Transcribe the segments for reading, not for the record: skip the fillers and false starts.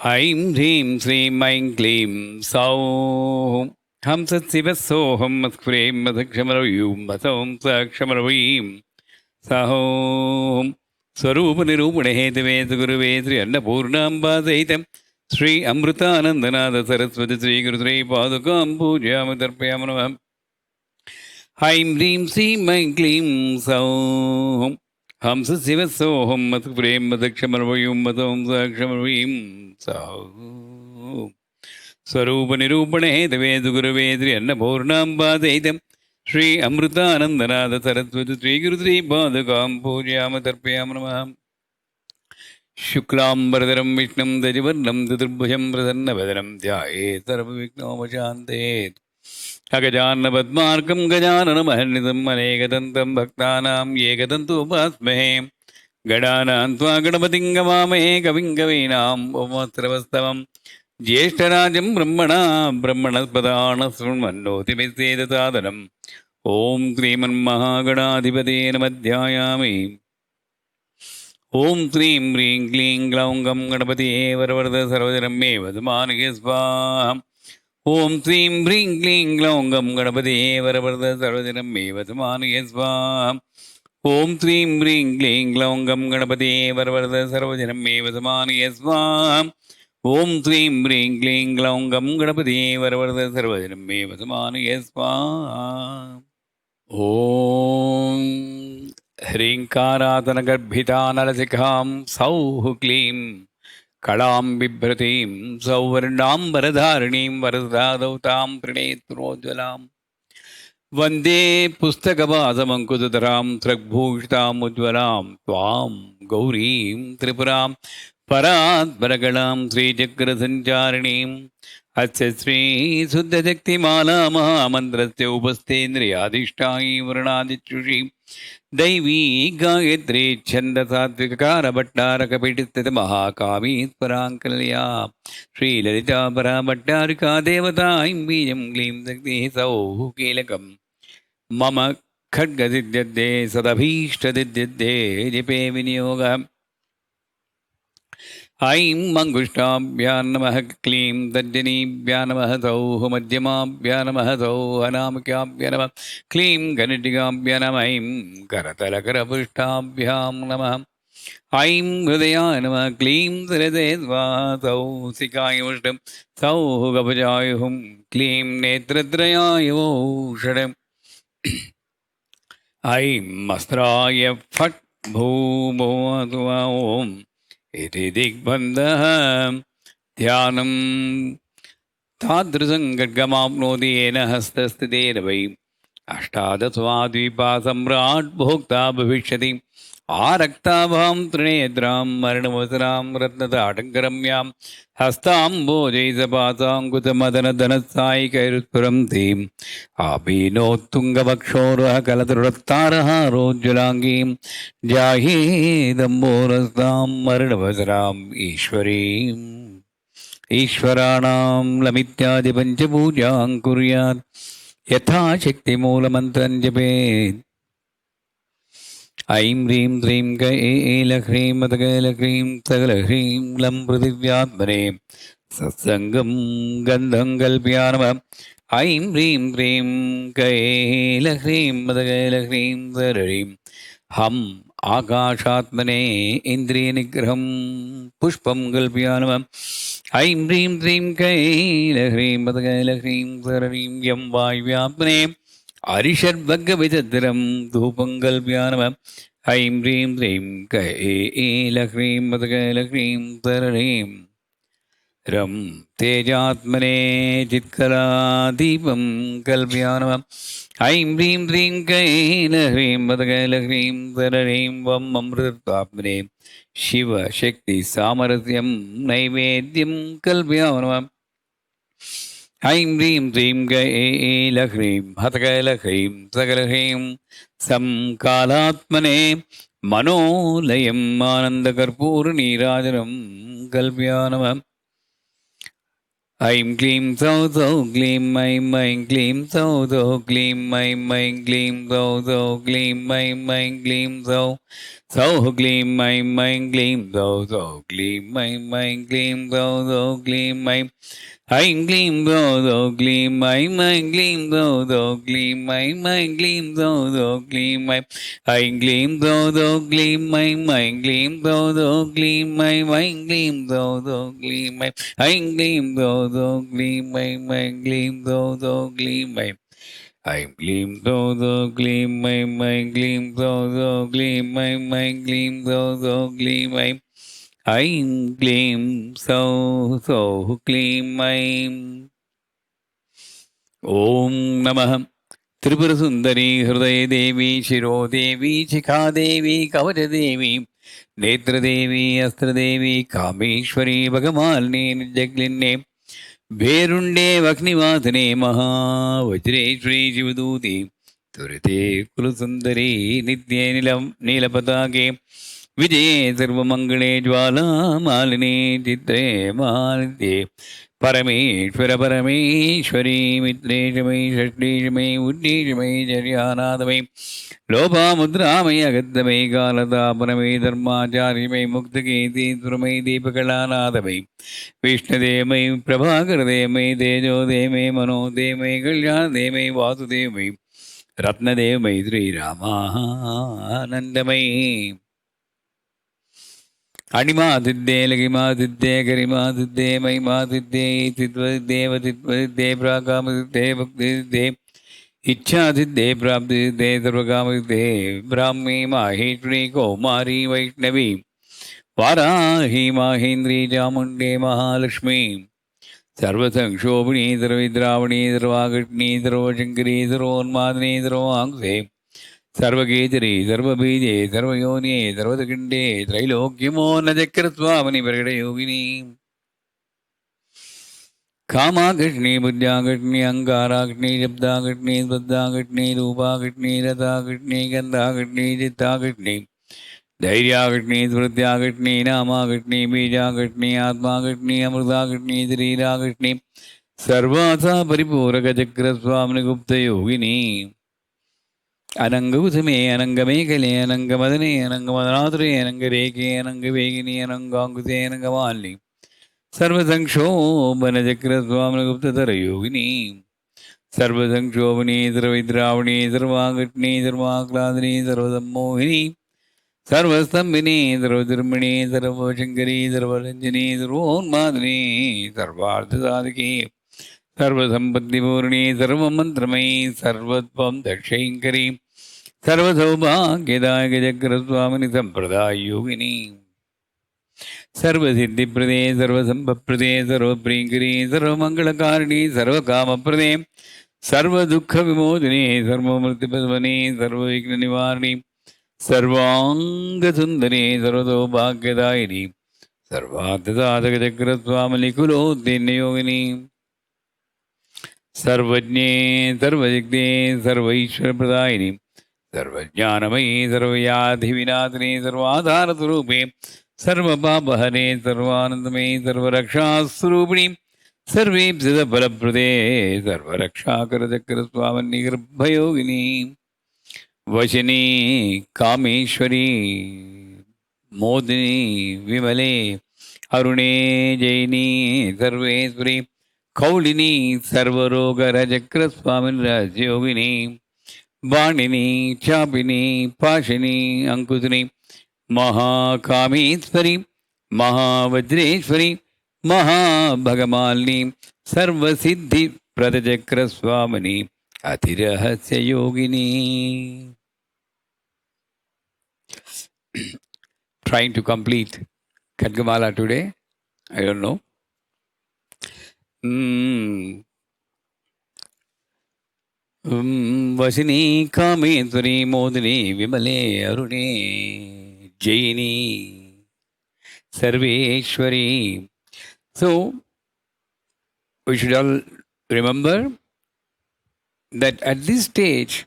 ऐं ह्रीं श्रीं ऐं क्लीं सौः हंसशिवसोऽहं मत्क्रीं मधक्षमरवीं मसौं सक्षमरवीं सहों स्वरूपनिरूपणे हेतुवेद गुरुवे श्री अन्नपूर्णाम्बासहितं श्री अमृतानन्दनाथ सरस्वती श्रीगुरुश्री पादुकां पूजयामि तर्पयामि नमः। ऐं ह्रीं श्रीं ऐं क्लीं सौः हंसशिवसोऽहं मत्प्रेम मदक्षमरवयूं मदों साक्षमरवीं सौः स्वरूपनिरूपणे हेतवेदु गुरुवे श्री अन्नपूर्णाम्बासहितं श्री अमृतानन्दनाथ सरस्वती श्रीगुरुश्री पादुकां पूजयामि तर्पयामि नमः। शुक्लाम्बरधरं विष्णुं दजिवर्णं चतुर्भुजं प्रसन्नवदनं ध्यायेत् सर्वविघ्नोपशान्तयेत्। अगजाननपद्मार्कं गजाननमहर्निशम् अनेकदन्तं भक्तानां एकदन्तमुपास्महे। गणानां त्वा गणपतिं गवामहे कविं कवीनाम् उपमस्रवस्तवं ज्येष्ठराजं ब्रह्मणस्पदान् शृण्वन्नोतिभिस्सेदसादनम्। ॐ श्रीमन्महागणाधिपतये नमः। ध्यायामि। ॐ श्रीं ह्रीं क्लीं ग्लौं गं गणपतिये वरवरद सर्वजनं मे वदमानये स्वाहा। ॐ श्रीं ह्रीं क्लीं ग्लौं गं गणपतिये वरवरद सर्वजनं मे वदमानये स्वाहा। ॐ श्रीं ह्रीं क्लीं ग्लौं गं गणपतिये वरवरद सर्वजनं मे वदमानये स्वाहा। ॐ श्रीं ह्रीं क्लीं ग्लौं गं गणपतिये वरवरद सर्वजनं मे वदमानये स्वाहा। ॐ ह्रीङ्कारातनगर्भितानलशिखां सौः क्लीं कलां बिभ्रतीं सौवर्णाम्बरधारिणीं वरदादौ तां प्रणेत्रोज्ज्वलां वन्दे पुस्तकवासमङ्कुशधरां स्रग्भूषितामुज्ज्वलां त्वां गौरीं त्रिपुरां परात्परगणां श्रीचक्रसञ्चारिणीम् अस्य श्रीशुद्धशक्तिमाला महामन्त्रस्य उपस्थेन्द्रियाधिष्ठायी वर्णादिचुषी दैवी गायत्री छन्दसात्विककारभट्टारकपीठितमहाकामीश्वराङ्कल्या श्रीललिता पराभट्टारिका देवता ऐं बीजं क्लीं शक्तिः सौः कीलकं मम खड्गसिद्ध्यर्थे सदभीष्टसिद्ध्यर्थे जपे विनियोगः। ऐं मङ्गुष्ठाभ्यां नमः क्लीं तर्जनीभ्यां नमः सौः मध्यमाभ्यां नमः सौः अनामिकाभ्यां नमः क्लीं गणटिकाभ्यां नमः ऐं करतलकरपृष्ठाभ्यां नमः ऐं हृदयाय नमः क्लीं सरसे स्वाहा सौः सिकायुष्टं सौः कवचायुः क्लीं नेत्रत्रयाय षडम् ऐं अस्त्राय फट् भूमो ॐ इति दिग्बन्धः ध्यानं तादृशं खड्गमाप्नोति येन हस्तस्थितेन वै अष्टादशवाद्वीपा सम्राट् भोक्ता भविष्यति। आरक्ताभां त्रिनेत्रां मरणवसरां रत्नताटङ्करम्यां हस्ताम्बोजैसपासाङ्कुतमदनधनसायिकैरुत्पुरन्तीम् आबीनोत्तुङ्गवक्षोरः कलतरुरत्तारहारोज्ज्वलाङ्गीं जायेदम्बोरस्तां मरणवसराम् ईश्वरीम् ईश्वराणां लमित्यादिपञ्चपूजां कुर्यात् यथाशक्तिमूलमन्त्रं जपेत्। ऐं ह्रीं श्रीं कैलह्रीं मदकैलह्रीं सकलह्रीं लं पृथिव्यात्मने सत्सङ्गं गन्धं कल्प्या नमः। ऐं ह्रीं श्रीं कैलह्रीं मदकैलह्रीं सकलह्रीं हम् आकाशात्मने इन्द्रियनिग्रहं पुष्पं कल्प्या नमः। ऐं ह्रीं श्रीं कैलह्रीं मदकैलह्रीं सकलह्रीं यं वायुव्यात्मने अरिषड्वर्गविदधरं धूपं कल्प्या नमः। ऐं ह्रीं श्रीं कैलह्रीं मदकैलह्रीं सकलह्रीं रं तेजात्मने चित्कलादीपं कल्प्या नमः। ऐं ह्रीं श्रीं कैलह्रीं मदकैलह्रीं सकलह्रीं वं अमृतत्वात्मने शिवशक्तिसामरस्यं नैवेद्यं कल्प्या नमः। ऐं ह्रीं श्रीं कैलह्रीं हतकैलह्रीं सकलह्रीं संकालात्मने मनोलयम् आनन्दकर्पूरनीराजनं कल्प्या नमः। ऐं क्लीं सौः सौः क्लीं ऐं क्लीं सौः सौः क्लीं ऐं क्लीं सौः सौः क्लीं ऐं क्लीं सौः सौः क्लीं ऐं क्लीं सौः सौः क्लीं ऐं क्लीं सौः सौः क्लीं ऐं क्लीं सौः सौः क्लीं ऐं क्लीं सौः सौः क्लीं ऐं क्लीं सौः सौः क्लीं ऐं क्लीं सौः सौः क्लीं ऐं क्लीं सौः सौः क्लीं ऐं क्लीं सौः सौः क्लीं ऐं क्लीं सौः सौः क्लीं ऐं क्लीं सौः सौः क्लीं ऐं क्लीं सौः सौः क्लीं ऐं क्लीं सौः सौः क्लीं ऐं क्लीं सौः सौः क्लीं ऐं क्लीं सौः सौः क्लीं ऐं ॐ नमः त्रिपुरसुन्दरी हृदयदेवी शिरोदेवी शिखादेवी कवचदेवी नेत्रदेवी अस्त्रदेवी कामेश्वरी भगमालिनी निर्जग्लिन्ये भेरुण्डे वह्निवासने महावज्रेश्वरी शिवदूती त्वरिते कुलसुन्दरी नित्ये नीलपताके विजये सर्वमङ्गले ज्वालामालिनी चित्रे मालिन्ये परमेश्वर परमेश्वरी मित्रेशमयि षष्ठीशमयि उद्दीशमयि चर्यानाथमयि लोपामुद्रामयि अगद्धमयि कालतापनमयि धर्माचार्यमयि मुक्तकीर्तिस्वरमयि दीपकलानाथमयि विष्णुदेवमयि प्रभाकरदेवमयि तेजोदेवमयि मनोदेवमयि कल्याणदेवमयि वासुदेवमयि रत्नदेवमयि श्रीरामानन्दमयि अणिमादिद्ये लगिमादिद्ये गरिमादिद्ये महिमादिद्ये तित्वदिद्ये प्राकामदिद्ये भक्तिदिद्ये इच्छादिद्ये प्राप्तिदिद्ये सर्वकामदिद्ये ब्राह्मी माहेश्वरी कौमारी वैष्णवी वाराही माहेन्द्री चामुण्डे महालक्ष्मी सर्वसंक्षोभिणी सर्वविद्रावणी सर्वाघटनी सर्वशङ्करी सर्वोन्मादिनी सर्वाङ्से सर्वकेचरी सर्वबीजे सर्वयोनिये सर्वदखण्डे त्रैलोक्यमो न चक्रस्वामिनि प्रकटयोगिनी कामाघटनी बुद्ध्याघटनी अहङ्काराघटनी शब्दाघटनी स्पद्धाघटनी रूपाघटनी रसाघटनी गन्धाघटनी चित्ताघटनी धैर्याघटनी स्मृत्याघटनी नामाघटनी बीजाघटनी आत्माघटनी अमृताघटनी शरीराघटनी सर्वासा परिपूरकचक्रस्वामिनि गुप्तयोगिनी अनंगुसमे अनंगमेखले अनंगमदने अनंगमदनाथुरे अनंगरेखे अनंगवेगिनी अनंगांकुशे अनंगमालिनी सर्वसंक्षोभनचक्रस्वामिनगुप्तधरयोगिनी सर्वसंक्षोभनी सर्वविद्रावणी सर्वाघटनी सर्वाह्लादिनी सर्वसम्मोहिनी सर्वस्तंभिनी सर्वधर्मिणी सर्वशंकरी सर्वरंजनी सर्वोन्मादिनी सर्वार्थसाधिके सर्वसंपत्तिपूर्णी सर्वमन्त्रमयी सर्वत्वं दक्षैङ्करी सर्वसौभाग्यदायकचक्रस्वामिनि सम्प्रदाययोगिनी सर्वसिद्धिप्रदे सर्वसम्पत्प्रदे सर्वप्रियङ्करी सर्वमङ्गलकारिणी सर्वकामप्रदे सर्वदुःखविमोचिनी सर्वमृत्युपद्मनी सर्वविघ्ननिवारिणी सर्वाङ्गसुन्दरी सर्वसौभाग्यदायिनी सर्वार्थसाधकचक्रस्वामिनि कुलोद्दिन्ययोगिनी सर्वज्ञे सर्वजिग्धे सर्वैश्वर्यप्रदायिनी सर्वज्ञानमयी सर्वव्याधिविनाशिनी सर्वाधारस्वरूपे सर्वपापहरे सर्वानन्दमयी सर्वरक्षास्वरूपिणी सर्वेप्सितफलप्रदे सर्वरक्षाकरचक्रस्वामिनिगर्भयोगिनी वशिनी कामेश्वरी मोदिनी विमले अरुणे जयिनी Sarveshwari कौलिनी सर्वरोगरचक्रस्वामिनिराजयोगिनी वाणिनी चापिनी पाशिनी अंकुशिनी Mahakameshwari Mahavajreshwari महाभगमालिनी सर्वसिद्धिप्रदचक्रस्वामिनी अतिरहस्ययोगिनी. Trying to complete Khatgamala today. I don't know. वशिनी Kameshwari Modini विमले अरुणे जयिनी Sarveshwari. So we should all remember that at this stage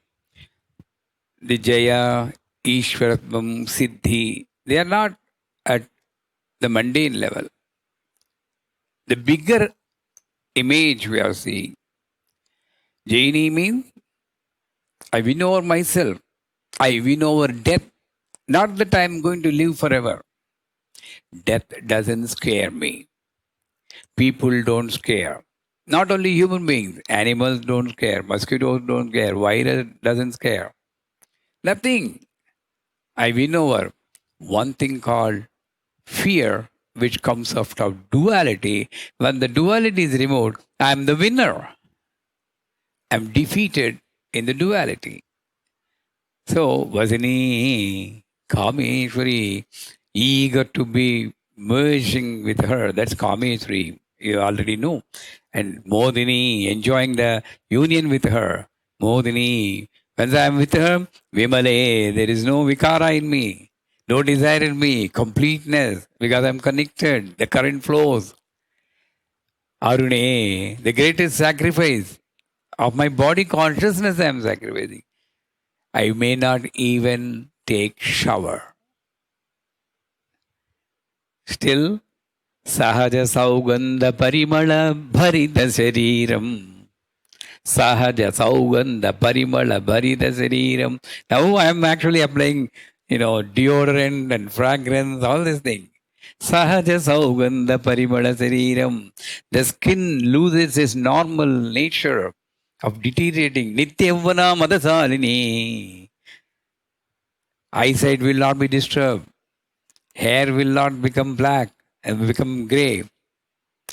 the Jaya, Ishwaratvam, Siddhi, they are not at the mundane level. The bigger image we are seeing. Jaini means I win over myself. I win over death. Not that I am going to live forever. Death doesn't scare me. People don't scare. Not only human beings, animals don't scare, mosquitoes don't scare, virus doesn't scare. Nothing. I win over one thing called fear, which comes out of duality. When the duality is removed, I am the winner. I'm defeated in the duality. So, Vasini, Kameshwari, eager to be merging with her, that's Kameshwari, you already know. And Modini, enjoying the union with her. Modini, when I am with her, Vimale, there is no vikara in me, no desire in me, completeness, because I am connected, the current flows. Arune, the greatest sacrifice of my body consciousness I am sacrificing. I may not even take shower. Still, Sahaja Saugandha Parimala Bharita Shariram. Sahaja Saugandha Parimala Bharita Shariram. Now I am actually applying, deodorant and fragrance, all these things. Sahaja Saugandha Parimala Shariram. The skin loses its normal nature of deteriorating. Nityavana Madasalini. Eyesight will not be disturbed. Hair will not become black and become grey.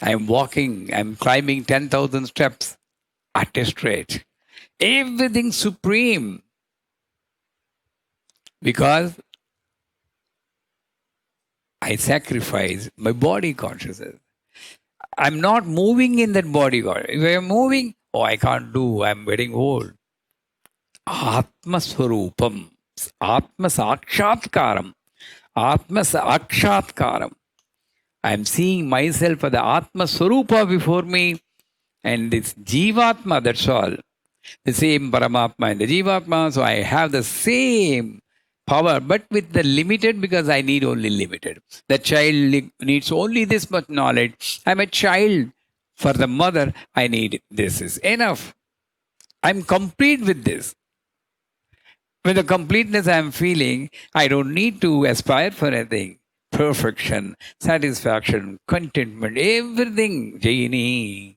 I am walking, I am climbing 10,000 steps at a straight. Everything supreme. Because I sacrifice my body consciousness. I'm not moving in that body. If I am moving, I can't do, I'm getting old. Atma Swarupam, Atma Sakshatkaram, Atma Sakshatkaram. I am seeing myself as the Atma Swarupa before me, and it's Jivatma, that's all. The same Paramatma and the Jivatma, so I have the same power, but with the limited, because I need only limited. The child needs only this much knowledge. I'm a child. For the mother, I need this is enough. I'm complete with this. With the completeness I'm feeling, I don't need to aspire for anything. Perfection, satisfaction, contentment, everything. Jaini.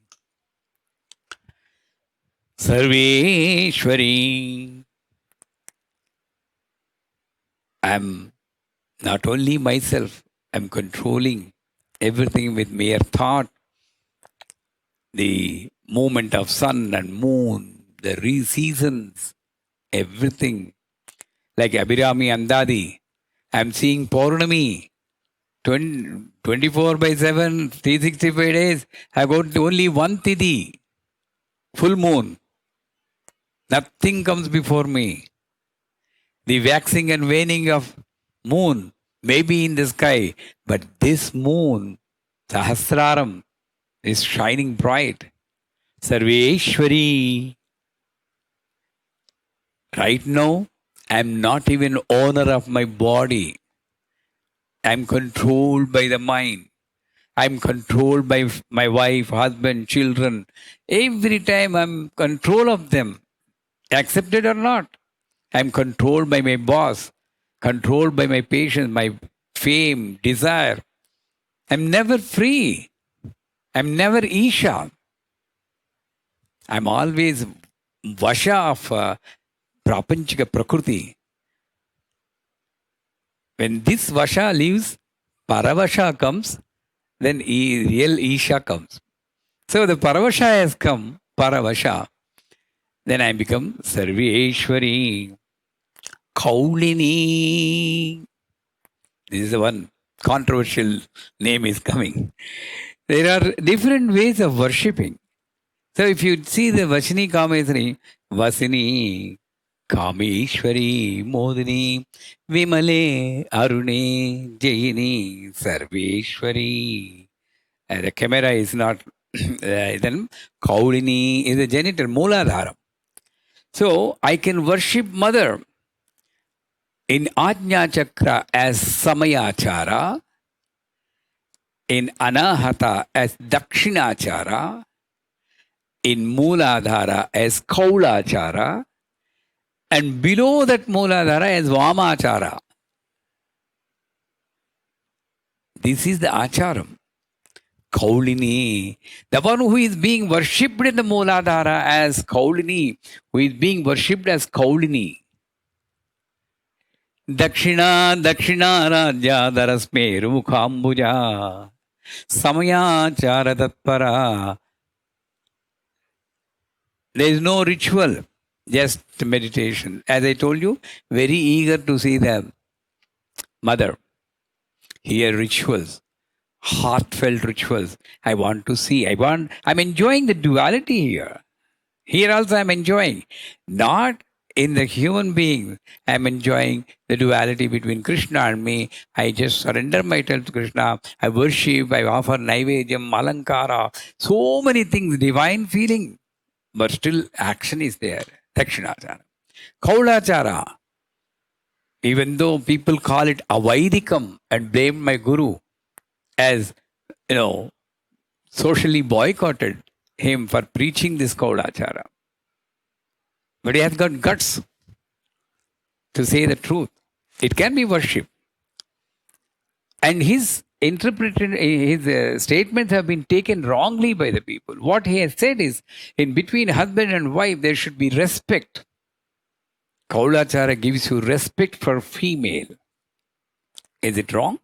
Sarveshwari. I'm not only myself, I'm controlling everything with mere thought. The movement of sun and moon, the seasons, everything. Like Abhirami Andadi, I'm seeing Purnami, 24/7, 365 days. I got only one Tithi, full moon. Nothing comes before me. The waxing and waning of moon may be in the sky, but this moon, Sahasraram, is shining bright. Sarveshwari. Right now, I'm not even owner of my body. I'm controlled by the mind. I'm controlled by my wife, husband, children. Every time I'm control of them, accepted or not. I'm controlled by my boss, controlled by my patients, my fame, desire. I'm never free. I'm never Isha. I'm always Vasha of Prapanchika Prakriti. When this Vasha leaves, Paravasha comes, then real Isha comes. So the Paravasha has come, Paravasha. Then I become Sarveshwari. Kaulini. This is the one controversial name is coming. There are different ways of worshipping. So if you see the Vashini Kameshwari, Vasini, Kameshwari, Modini, Vimale, Arune, Jaini, Sarveshwari. The camera is not, then Kaulini is the genital, Mooladharam. So I can worship Mother in Ajna Chakra as Samayachara, in Anahata as Dakshinachara, in Mooladhara as Kaulachara, and below that Mooladhara as Vamachara. This is the Acharam. Kaulini, the one who is being worshipped in the Mooladhara as Kaulini, who is being worshipped as Kaulini. Dakshina Rajya Darasmeru Mukhambuja Samayachara Tatpara. There is no ritual, just meditation. As I told you, very eager to see the mother. Here rituals, heartfelt rituals. I want to see. I'm enjoying the duality here. Here also I'm enjoying. Not in the human being. I'm enjoying the duality between Krishna and me. I just surrender myself to Krishna. I worship, I offer Naivedyam, Malankara, so many things, divine feeling. But still action is there. Dakshinachara. Kaulachara. Even though people call it Avaidikam and blame my guru as, socially boycotted him for preaching this Kaulachara. But he has got guts to say the truth. It can be worship. And his statements have been taken wrongly by the people. What he has said is, in between husband and wife, there should be respect. Kaulachara gives you respect for female. Is it wrong?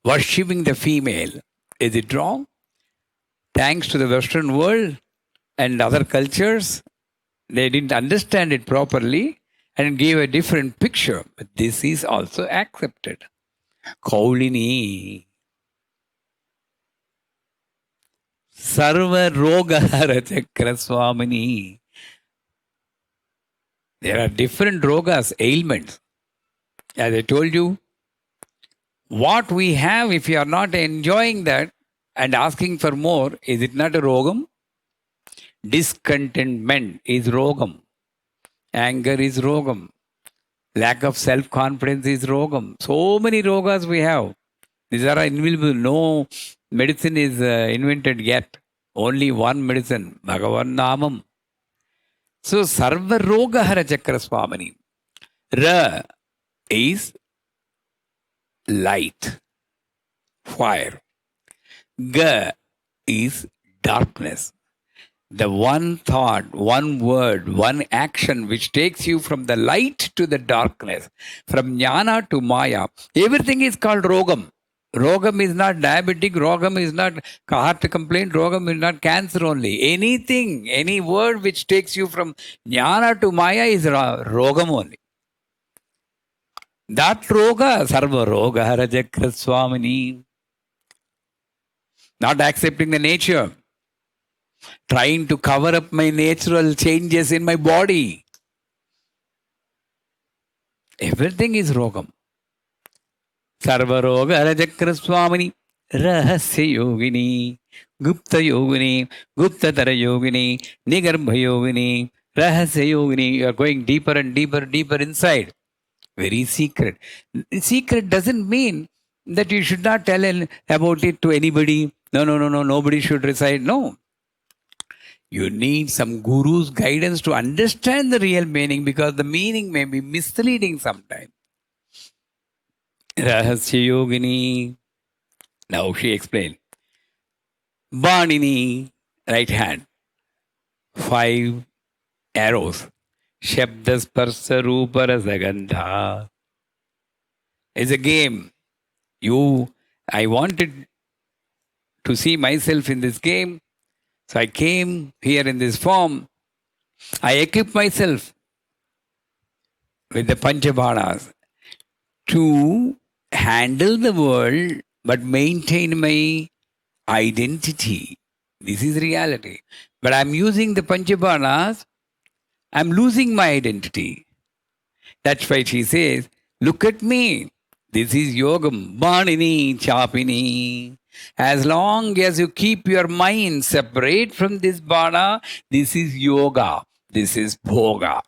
Worshipping the female, is it wrong? Thanks to the Western world and other cultures, they didn't understand it properly and gave a different picture. But this is also accepted. Kaulini. Sarva Rogahara Chakra Swamini. There are different rogas, ailments. As I told you, what we have, if you are not enjoying that and asking for more, is it not a rogam? Discontentment is rogam. Anger is rogam. Lack of self-confidence is rogam. So many rogas we have. These are invisible. No medicine is invented yet. Only one medicine, Bhagavan Namam. So, Sarva Rogahara Chakra Swamini. Ra is light, fire. Ga is darkness. The one thought, one word, one action which takes you from the light to the darkness, from jnana to maya. Everything is called rogam. Rogam is not diabetic, rogam is not heart complaint, rogam is not cancer only. Anything, any word which takes you from jnana to maya is rogam only. That roga, sarva roga harajakra swamini. Not accepting the nature. Trying to cover up my natural changes in my body. Everything is rogam. Sarva roga harajakra swamini. Rahasya yogini. Gupta yogini. Gupta tara yogini. Nigarbha yogini. Rahasya yogini. You are going deeper and deeper, deeper inside. Very secret. Secret doesn't mean that you should not tell about it to anybody. No, nobody should recite. No. You need some guru's guidance to understand the real meaning, because the meaning may be misleading sometimes. Rahasya yogini. Now she explained. Banini, right hand. 5 arrows. Shabda Sparsa Rupa Rasagandha. It's a game. I wanted to see myself in this game. So I came here in this form. I equipped myself with the Panchabanas to handle the world but maintain my identity. This is reality. But I'm using the Panchabanas, I'm losing my identity. That's why she says, look at me. This is yogam. Banini chapini. As long as you keep your mind separate from this bana, this is yoga. This is bhoga.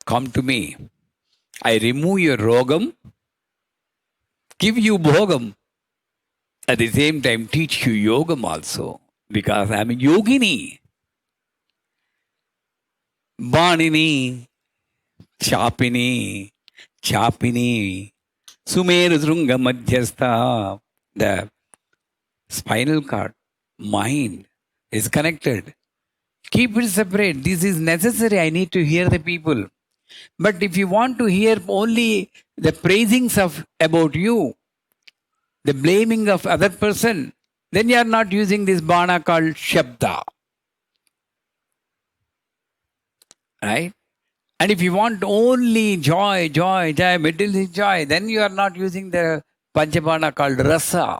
Come to me. I remove your rogam, give you bhogam. At the same time, teach you yogam also. because I am a yogini. Banini, Chapini, Chapini, Sumeru Srunga Madhyastha. The spinal cord, mind is connected. Keep it separate. This is necessary. I need to hear the people. But if you want to hear only the praisings of about you, the blaming of other person, then you are not using this bana called Shabda. Right? And if you want only joy, material joy, then you are not using the Panchabana called Rasa.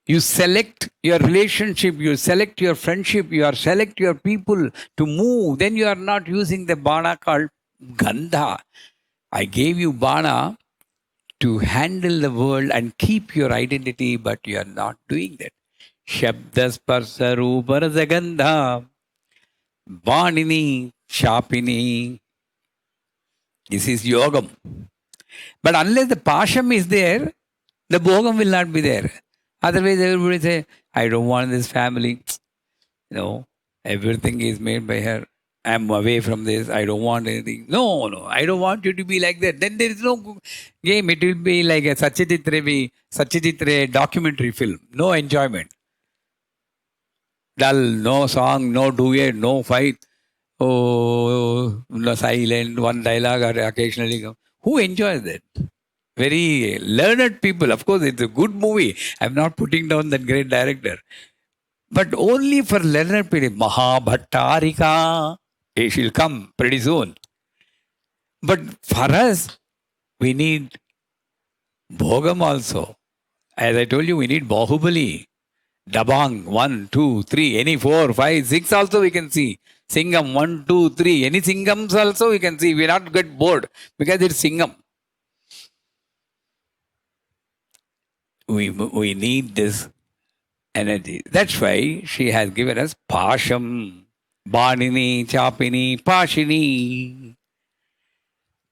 You select your relationship, you select your friendship, you select your people to move, then you are not using the Bana called Gandha. I gave you Bana to handle the world and keep your identity, but you are not doing that. Shabdasparsa Ruparasagandha Banini Shapini. This is yogam. But unless the pasham is there, the bhogam will not be there. Otherwise, everybody say, I don't want this family. No, everything is made by her. I'm away from this. I don't want anything. No, I don't want you to be like that. Then there is no game. It will be like a Satyajit documentary film. No enjoyment. Dull, no song, no duet, no fight. Oh, no silent, one dialogue or occasionally. Who enjoys that? Very learned people. Of course, it's a good movie. I'm not putting down that great director. But only for learned people. Mahabhattarika. She'll come pretty soon. But for us, we need Bhogam also. As I told you, we need Bahubali. Dabang, 1, 2, 3, any 4, 5, 6 also we can see. Singam, 1, 2, 3, any Singams also we can see. We not get bored because it's Singam. We need this energy. That's why she has given us Pasham, Banini, Chapini, Pashini.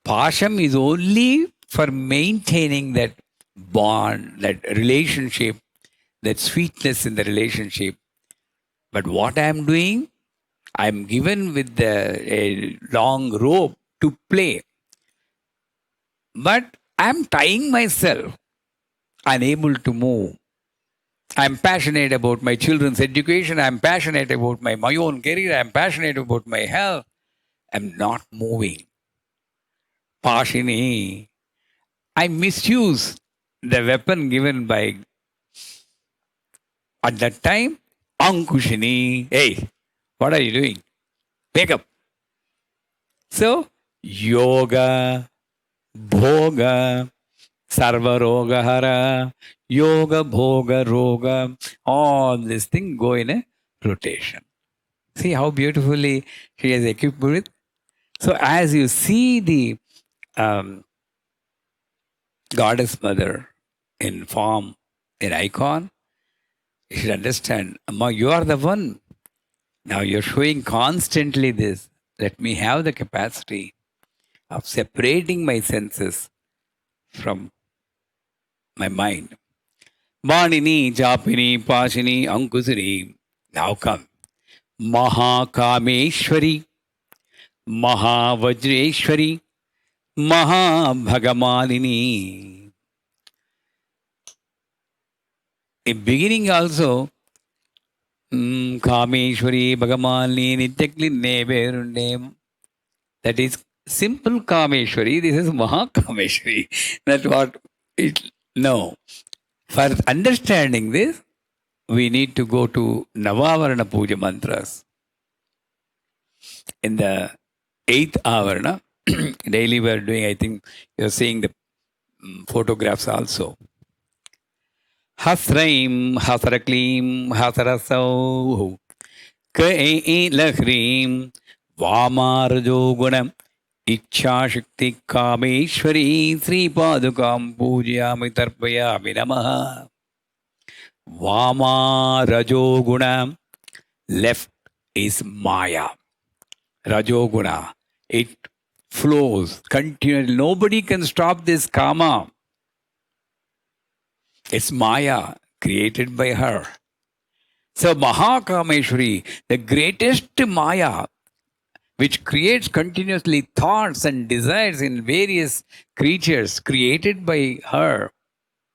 Pasham is only for maintaining that bond, that relationship, that sweetness in the relationship. But what I am doing, I am given with a long rope to play. But I am tying myself, unable to move. I am passionate about my children's education. I am passionate about my own career. I am passionate about my health. I am not moving. Pashini. I misuse the weapon given by, at that time, Ankushini. Hey, what are you doing? Wake up. So, yoga, bhoga, sarvaroga hara, yoga, bhoga, roga, all these things go in a rotation. See how beautifully she has equipped with. So, as you see the goddess mother in form, in icon, you should understand, Amma, you are the one. Now you're showing constantly this. Let me have the capacity of separating my senses from my mind. Manini, Japini, Pashini, Ankusari. Now come. Mahakameshwari, Mahavajreshwari, Mahabhagamalini. In beginning also, Kameshwari, Bhagamalini, Nityaklinne, Verunne. That is simple Kameshwari. This is Mahakameshwari. That's what it. No. For understanding this, we need to go to Navavarana Puja mantras. In the 8th Avarana, daily we are doing, I think you're seeing the photographs also. Hasraim, Hasraklim, Hasarasau, Kae Lahrim, Vamarjogunam, Ichha Shakti Kameshwari, Sri Padukam Pujyami Tarpayami Namaha. Vama Rajoguna, left is Maya. Rajoguna, it flows continually. Nobody can stop this Kama. It's Maya, created by her. So Mahakameshwari, the greatest Maya, which creates continuously thoughts and desires in various creatures created by her.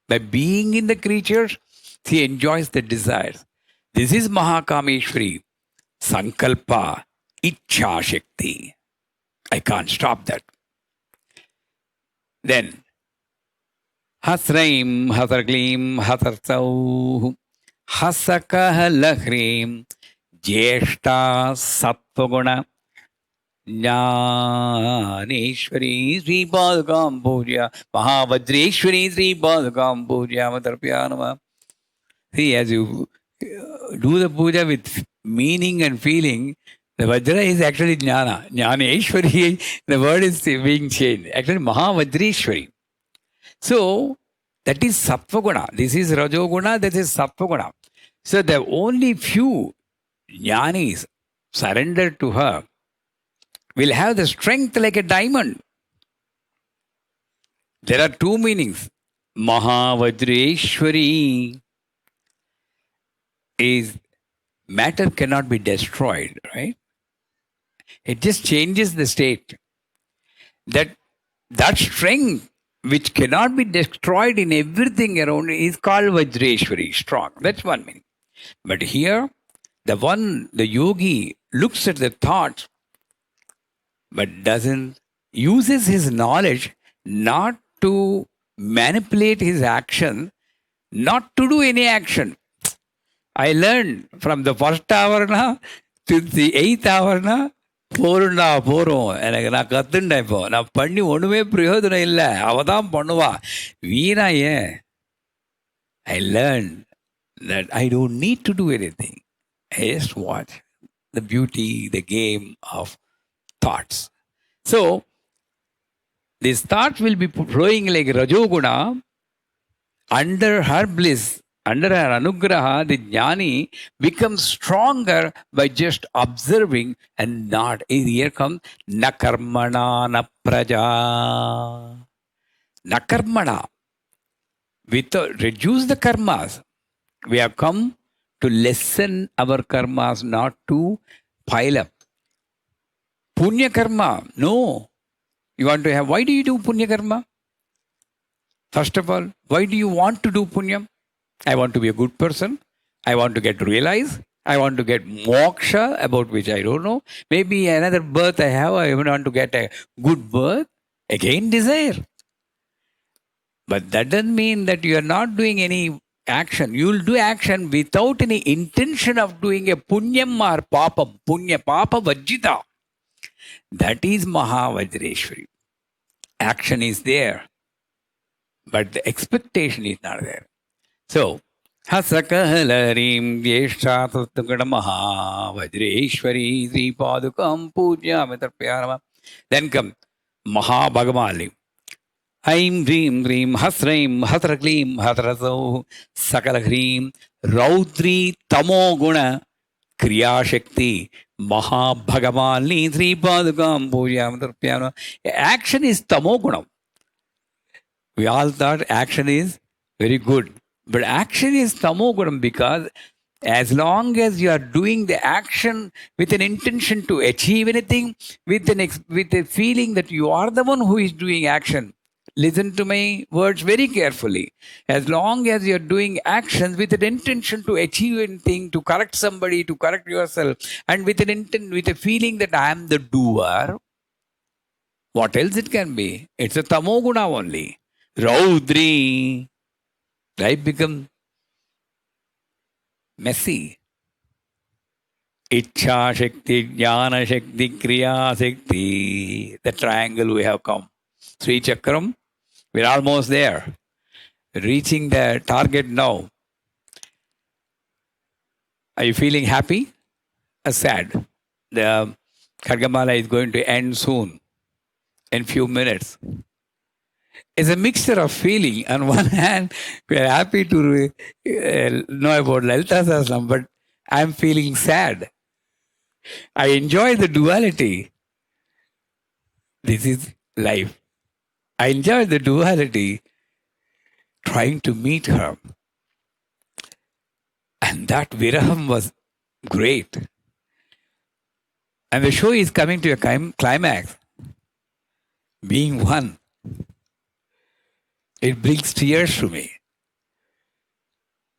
By being in the creatures, she enjoys the desires. This is Mahakameshwari, Sankalpa, Ichha Shakti. I can't stop that. Then, Hasraim, Hasarglim, Hasarsau, Hasakah Lahrim, Jeshta Satvaguna, Jnaneshwari Sri Padakam Pujya, Mahavajreshwari Sri Padakam Pujya, Matarpyanama. See, as you do the puja with meaning and feeling, the Vajra is actually Jnana. Jnaneshwari, the word is being changed. Actually, Mahavajreshwari. So, that is Sattvaguna. This is Rajoguna, that is Sattvaguna. So, the only few Jnanis surrender to her will have the strength like a diamond. There are two meanings. Mahavajreshwari is matter cannot be destroyed, right? It just changes the state. That strength which cannot be destroyed in everything around is called Vajreshwari, strong. That's one meaning. But here, the yogi looks at the thoughts but uses his knowledge not to manipulate his action, not to do any action. I learned from the first hour to the 8th hour போறோம் எனக்கு நான் கத்துண்டேன். இப்போ நான் பண்ணி ஒண்ணுமே பிரயோஜனம் இல்லை, அவதான் பண்ணுவா வீணா. ஏன்? I learned that I don't need to do anything. I just watch the beauty, the game of thoughts. So, these thoughts will be flowing like Rajoguna. Under her bliss, under her anugraha, the jnani becomes stronger by just observing and not. Here comes nakarmana na praja. Nakarmana. Reduce the karmas. We have come to lessen our karmas, not to pile up. Punya karma, no. You want to have, why do you do punya karma? First of all, why do you want to do punyam? I want to be a good person. I want to get realized. I want to get moksha, about which I don't know. Maybe another birth I have, I want to get a good birth. Again, desire. But that doesn't mean that you are not doing any action. You will do action without any intention of doing a punyam or papam. Punya papa vajjita. That is Mahavajreshwari. Action is there, but the expectation is not there. So, Hasakahalarim Yeshtatagada Mahavajreshwari Sri Padukam Puja Mitarpyanama. Then come Mahabhagamali. Aim Dream Dream Hasraim Hasraklim Hasraso Sakalahrim Raudri Tamoguna Kriya Shakti Mahabhagamali Sri Padukam Puja Mitarpyanama. Action is Tamogunam. We all thought action is very good. But action is tamogunam because as long as you are doing the action with an intention to achieve anything, with a feeling that you are the one who is doing action. Listen to my words very carefully. As long as you are doing actions with an intention to achieve anything, to correct somebody, to correct yourself, and with a feeling that I am the doer, what else it can be? It's a tamoguna only. Raudri. Life becomes messy. Ichha Shakti, Jnana Shakti, Kriya Shakti. The triangle we have come. Sri Chakram, we're almost there. Reaching the target now. Are you feeling happy or sad? The Khargamala is going to end soon, in few minutes. It's a mixture of feeling. On one hand, we are happy to know about Lalita Sahasranam, but I'm feeling sad. I enjoy the duality. This is life. I enjoy the duality, trying to meet her. And that viraham was great. And the show is coming to a climax. Being one, it brings tears to me.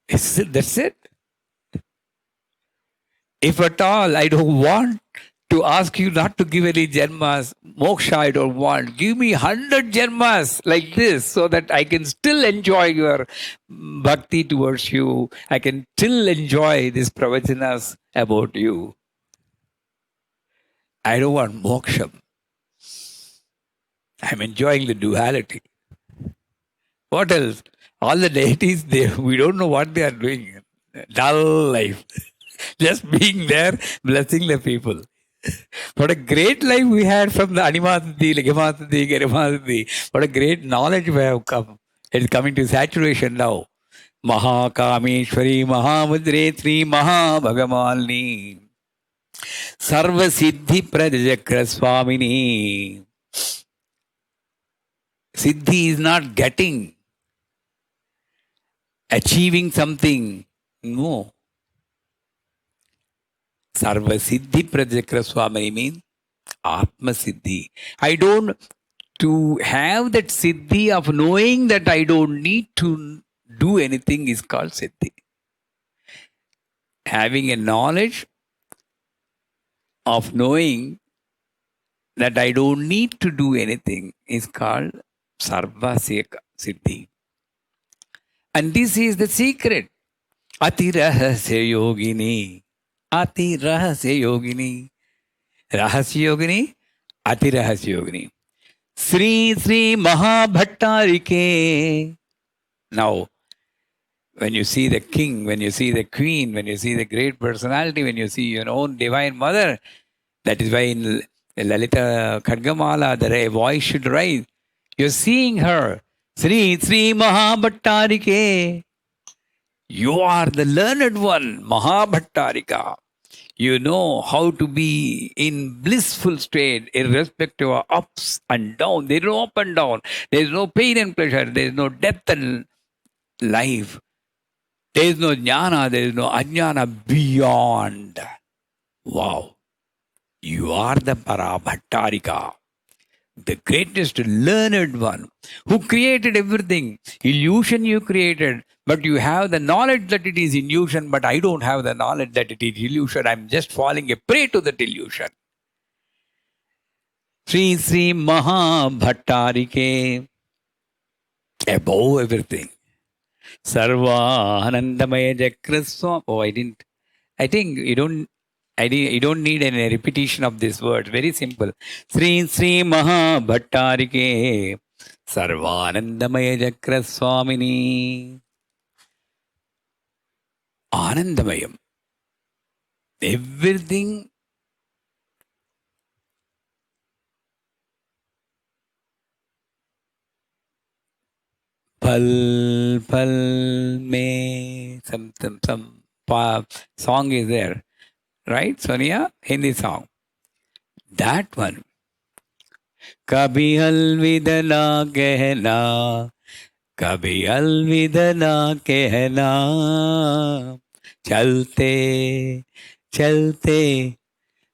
That's it. If at all, I don't want to ask you not to give any janmas, moksha I don't want. Give me 100 janmas like this so that I can still enjoy your bhakti towards you. I can still enjoy these pravachanas about you. I don't want moksha. I'm enjoying the duality. What else? All the deities, we don't know what they are doing. Dull life. Just being there, blessing the people. What a great life we had from the Animasati, Ligamasati, Garimasati. What a great knowledge we have come. It's coming to saturation now. Mahakameshwari, Mahamudretri, Mahabhagamalni. Sarva Siddhi Prajajakra Swamini. Siddhi is not getting, achieving something. No. Sarva Siddhi Prajakra Swamini means Atma Siddhi. I don't, to have that Siddhi of knowing that I don't need to do anything is called Siddhi. Having a knowledge of knowing that I don't need to do anything is called Sarva Siddhi. And this is the secret. Ati Rahasya Yogini. Ati Rahasya Yogini. Rahasya Yogini. Ati Rahasya Yogini. Sri Sri Mahabhattarike. Now, when you see the king, when you see the queen, when you see the great personality, when you see your own divine mother, that is why in Lalita Khadgamala, the voice should rise. You're seeing her. Sri Sri Mahabhattarike. You are the learned one, Mahabhattarika. You know how to be in blissful state, irrespective of ups and downs. There is no up and down. There is no pain and pleasure. There is no depth and life. There is no jnana. There is no ajnana beyond. Wow. You are the Parabhattarika, the greatest learned one who created everything. Illusion you created, but you have the knowledge that it is illusion, but I don't have the knowledge that it is illusion. I'm just falling a prey to that illusion. Sri Sri Mahabhattarike, above everything. Sarva Anandamaya Jakraswam. Oh, I think you don't need any repetition of this word. Very simple. Sri Sri Mahabhattarike Sarvanandamaya Jakra Swamini. Anandamayam. Everything Pal Pal Me. Some song is there. Right, Sonia? Hindi song. That one. Kabhi alvida na kehna, kabhi alvida na kehna, chalte chalte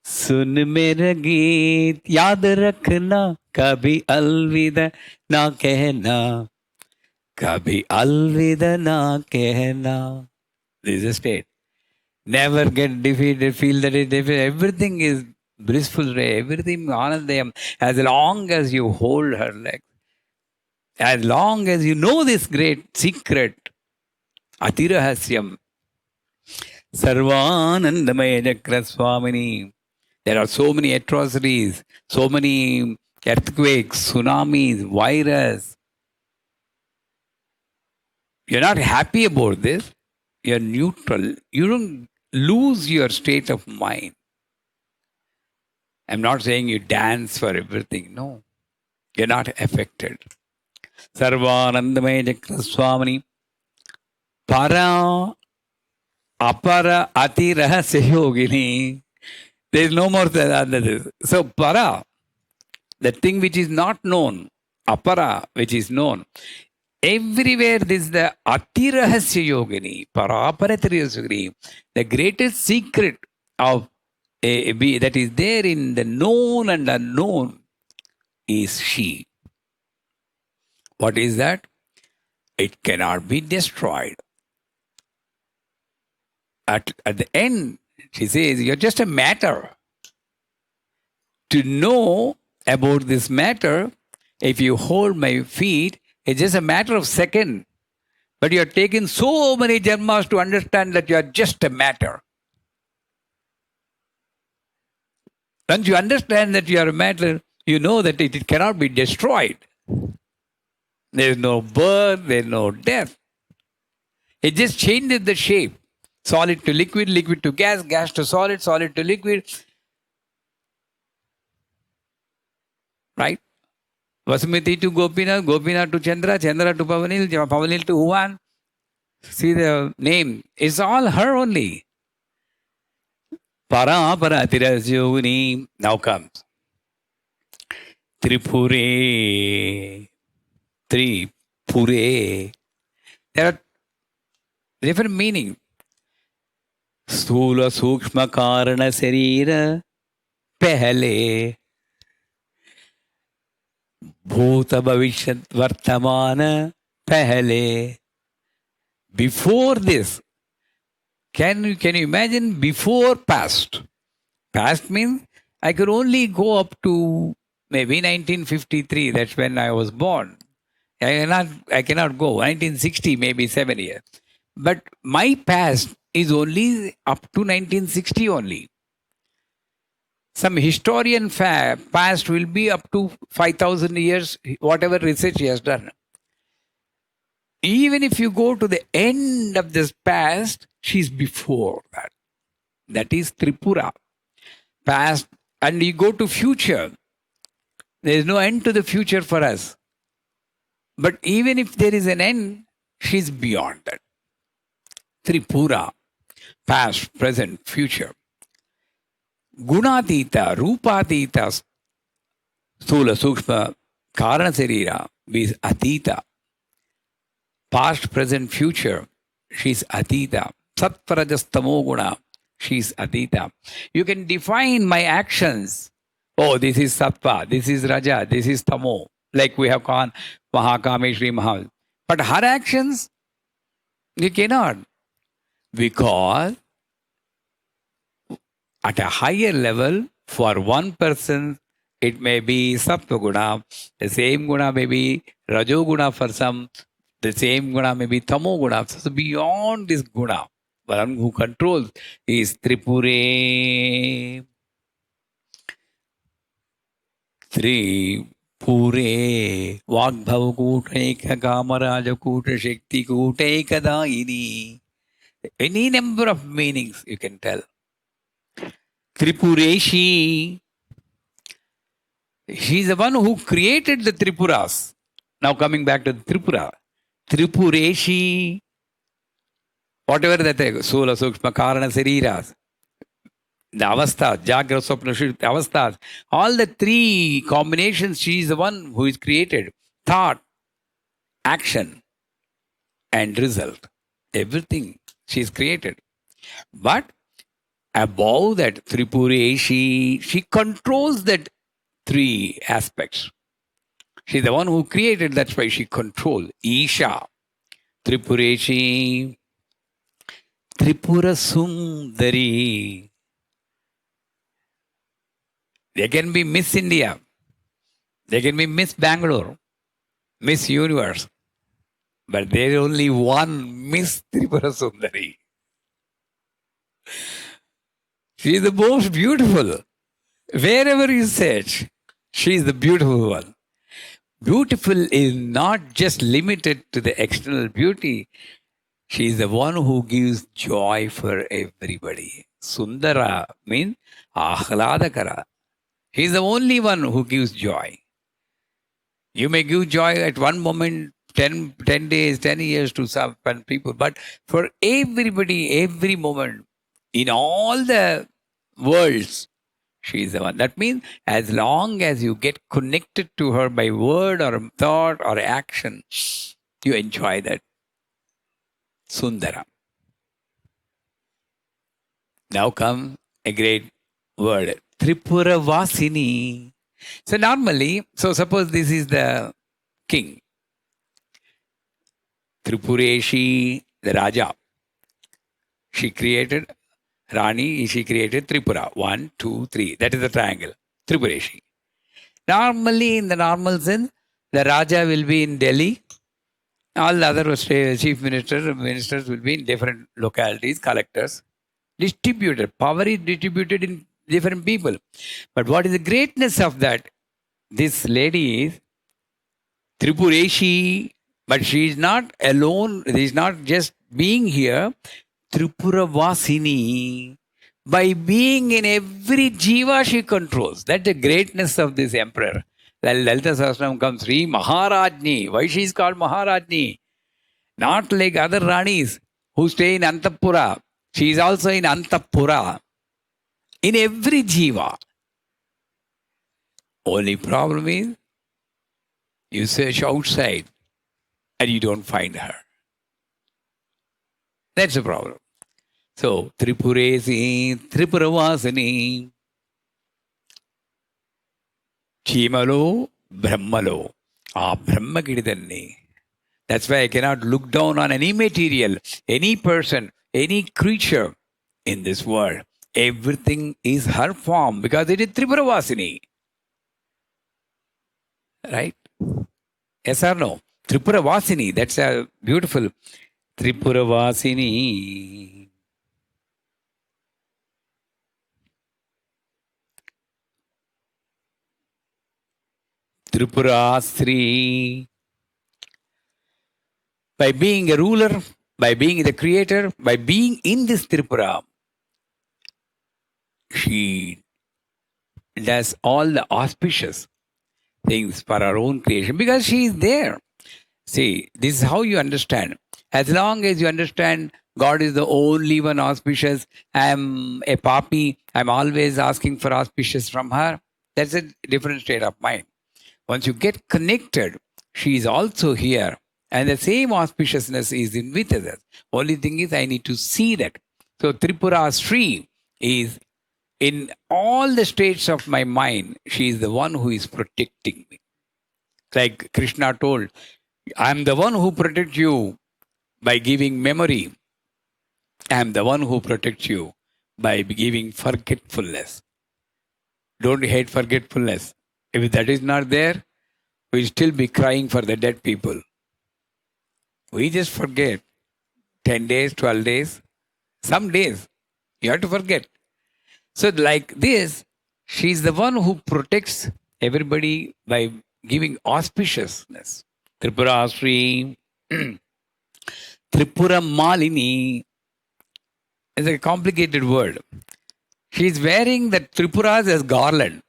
sun mera geet, yaad rakhna, kabhi alvida na kehna, kabhi alvida na kehna. This is a state. Never get defeated, feel that everything is blissful, everything anandayam. As long as you hold her leg, as long as you know this great secret, Atirahasyam, Sarvanandamaya Jakra Swamini. There are so many atrocities, so many earthquakes, tsunamis, virus. You're not happy about this. You're neutral. You don't lose your state of mind. I'm not saying you dance for everything. No. You're not affected. Sarvanandamaya Jakra Swamini. Para Apara Ati Rahasya Yogini. There is no more than this. So para, the thing which is not known, apara, which is known, Everywhere this is the Atirahasya Yogini, Paraparatri Yogini, the greatest secret of that is there in the known and unknown is she. What is that? It cannot be destroyed. At the end, she says, you're just a matter. To know about this matter, if you hold my feet, it's just a matter of second. But you are taking so many janmas to understand that you are just a matter. Once you understand that you are a matter, you know that it cannot be destroyed. There is no birth, there is no death. It just changes the shape. Solid to liquid, liquid to gas, gas to solid, solid to liquid. Right? Vasumati to Gopinath, Gopinath to Chandra, Chandra to Pavanil, Pavanil to Huan. See the name. It's all her only. Paraparatirasyogini now comes. Tripure. Tripure. There are different meanings. स्थूल सूक्ष्म कारण शरीर पहले भूत भविष्य वर्तमान पहले. Before this, can you imagine before past? Past means I could only go up to maybe 1953. That's when I was born. I cannot go. 1960, maybe 7 years. But my past is only up to 1960 only. Some historian past will be up to 5,000 years, whatever research he has done. Even if you go to the end of this past, she's before that. That is Tripura. Past, and you go to future. There is no end to the future for us. But even if there is an end, she's beyond that. Tripura. Past, present, future. Gunatita, Rupatita, Sthula, Sukshma, Karana Sarira is Atita. Past, present, future, she's Atita. Sattva-rajas-tamo guna, she's Atita. You can define my actions. Oh, this is Sattva, this is Raja, this is Tamo. Like we have gone Mahakameshri Mahal. But her actions, you cannot. Because at a higher level, for one person, it may be Sattva Guna. The same Guna may be Rajo Guna for some. The same Guna may be Tamo Guna. So beyond this Guna, one who controls is Tripure. Tripure. Vagbhavakuta Kamarajakuta Shakti Kuta Ekadaini. Any number of meanings you can tell. Tripureshi. She is the one who created the Tripuras. Now coming back to the Tripura. Tripureshi. Whatever that is. Sula, Sukshma, Karana, Sariras. The Avasthas, Jagra, Swapna, Shushti, Avasthas. All the three combinations, she is the one who is created. Thought, action, and result. Everything she is created. But above that, Tripureshi, she controls that three aspects. She's the one who created, that's why she controls. Isha, Tripureshi, Tripura Sundari. They can be Miss India. They can be Miss Bangalore, Miss Universe. But there is only one Miss Tripura Sundari. She is the most beautiful. Wherever you search, she is the beautiful one. Beautiful is not just limited to the external beauty. She is the one who gives joy for everybody. Sundara means Ahladakara. He is the only one who gives joy. You may give joy at one moment, 10 days, 10 years to some people, but for everybody, every moment, in all the worlds, she is the one. That means as long as you get connected to her by word or thought or action, you enjoy that. Sundara. Now comes a great word. Tripura Vasini. So normally, so suppose this is the king. Tripureshi, the Raja. She created Rani, she created Tripura. 1, 2, 3. That is the triangle. Tripureshi. Normally, in the normal sense, the Raja will be in Delhi. All the other chief ministers will be in different localities, collectors. Distributed. Power is distributed in different people. But what is the greatness of that? This lady is Tripureshi, but she is not alone. She is not just being here. Tripura Vasini. By being in every jiva, she controls. That's the greatness of this emperor. Lalita Sahasranam comes Sri Maharajni. Why she is called Maharajni? Not like other Ranis who stay in Antapura. She is also in Antapura. In every jiva. Only problem is, you search outside and you don't find her. That's the problem. So, Tripuresi, Tripuravasini, Chimalo, Brahmalo. Brahma Kiridanni. That's why I cannot look down on any material, any person, any creature in this world. Everything is her form because it is Tripuravasini. Right? Yes or no? Tripuravasini, that's a beautiful Tripuravasini. Tripurasri. By being a ruler, by being the creator, by being in this Tripura, she does all the auspicious things for our own creation because she is there. See, this is how you understand. As long as you understand God is the only one auspicious, I am a papi, I'm always asking for auspicious from her, that's a different state of mind. Once you get connected, she is also here. And the same auspiciousness is in with us. Only thing is, I need to see that. So, Tripura Sri is in all the states of my mind, she is the one who is protecting me. Like Krishna told, I am the one who protects you by giving memory. I am the one who protects you by giving forgetfulness. Don't hate forgetfulness. If that is not there, we'll still be crying for the dead people. We just forget 10 days, 12 days, some days. You have to forget. So like this, she's the one who protects everybody by giving auspiciousness. Tripura Sri, Tripura Malini is a complicated word. She's wearing the Tripuras as garland.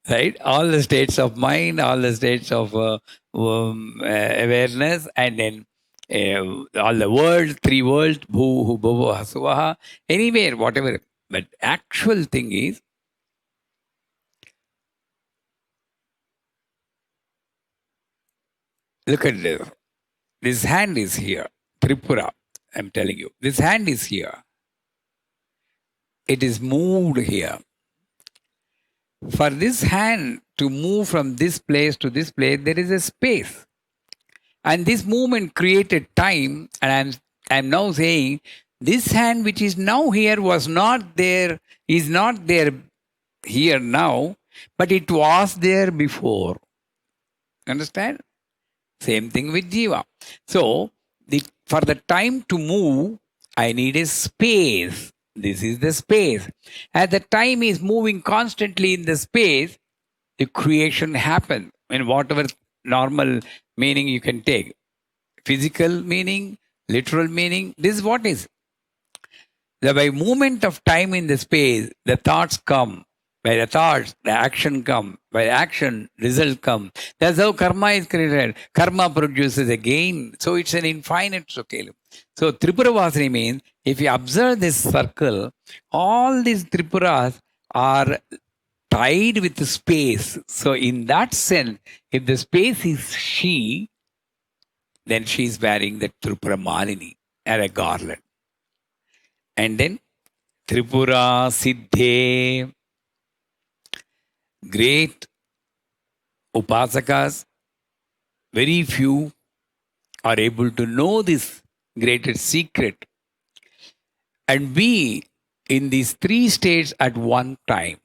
Right? All the states of mind, all the states of awareness, and then all the worlds, 3 worlds, Bhu, Bhuva, Hasuvaha, anywhere, whatever. But actual thing is, look at this. This hand is here. Tripura, I'm telling you. This hand is here. It is moved here. For this hand to move from this place to this place, there is a space. And this movement created time. And I'm now saying, this hand which is now here was not there, is not there here now, but it was there before. Understand? Same thing with Jiva. So, for the time to move, I need a space. This is the space. As the time is moving constantly in the space, the creation happens in whatever normal meaning you can take. Physical meaning, literal meaning, this is what is. By movement of time in the space, the thoughts come. By the thoughts, the action come. By the action, result come. That's how karma is created. Karma produces again. So it's an infinite scale. So Tripuravasini means, if you observe this circle, all these Tripuras are tied with the space. So in that sense, if the space is she, then she's wearing the Tripura Malini and a garland. And then Tripura Siddhe, great upasakas, very few are able to know this greatest secret and be in these three states at one time.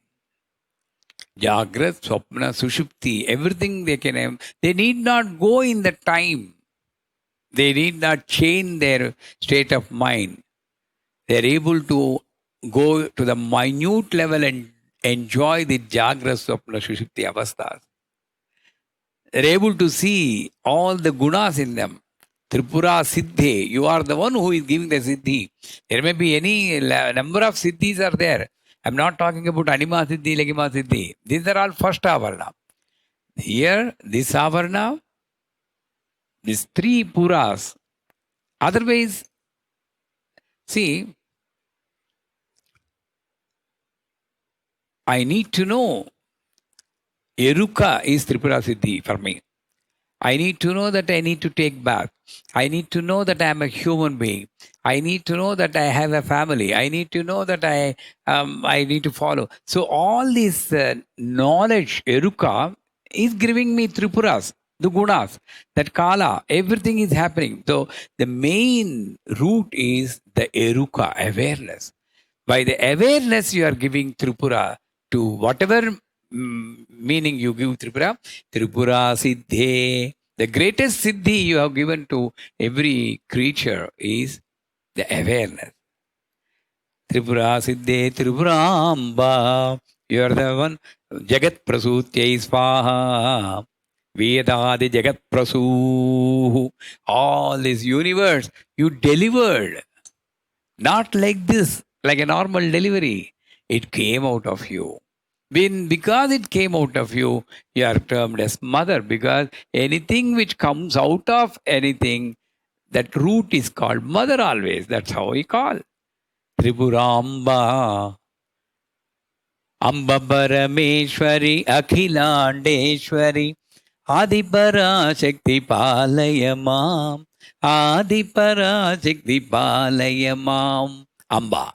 Jagrat, Swapna, Sushupti, everything they can have. They need not go in the time. They need not change their state of mind. They're able to go to the minute level and enjoy the Jagrat, Swapna, Sushupti avasthas. They're able to see all the gunas in them. Tripura Siddhi, you are the one who is giving the Siddhi. There may be any number of Siddhis are there. I'm not talking about Anima Siddhi, Lagima Siddhi. These are all first Avarna. Here, this Avarna, these three Puras. Otherwise, see, I need to know. Eruka is Tripura Siddhi for me. I need to know that I need to take bath. I need to know that I am a human being. I need to know that I have a family. I need to know that I need to follow. So all this knowledge, Eruka, is giving me Tripuras, the Gunas, that Kala, everything is happening. So the main root is the Eruka, awareness. By the awareness you are giving Tripura to whatever meaning you give Tripura, Tripura Siddhe. The greatest Siddhi you have given to every creature is the awareness. Tripura Siddhe Tripuramba. You are the one. Jagat Prasutyai Swaha. Vedadi Jagat Prasu. All this universe you delivered. Not like this, like a normal delivery. It came out of you. Because it came out of you, you are termed as mother. Because anything which comes out of anything, that root is called mother always. That's how we call. Tripuramba. Amba Parameshwari Akhilandeshwari Adipara Shakti Palayamam. Adipara Shakti Palayamam. Amba.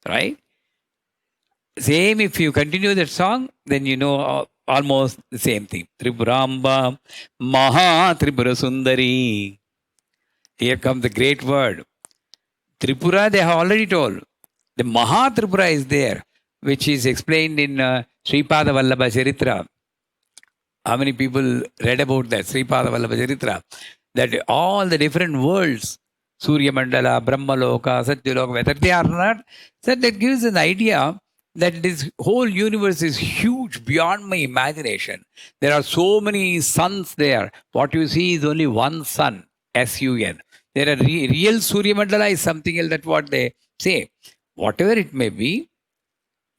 Right? Same, if you continue that song, then you know almost the same thing. Tripuramba, Maha Tripura Sundari. Here comes the great word. Tripura, they have already told. The Maha Tripura is there, which is explained in Sripada Vallabha Charitra. How many people read about that? Sripada Vallabha Charitra. That all the different worlds, Surya Mandala, Brahmaloka, Satyaloka, whether they are not, so that gives an idea that this whole universe is huge beyond my imagination. There are so many suns there. What you see is only one sun, S-U-N. There are real Surya Mandala is something else, that what they say. Whatever it may be,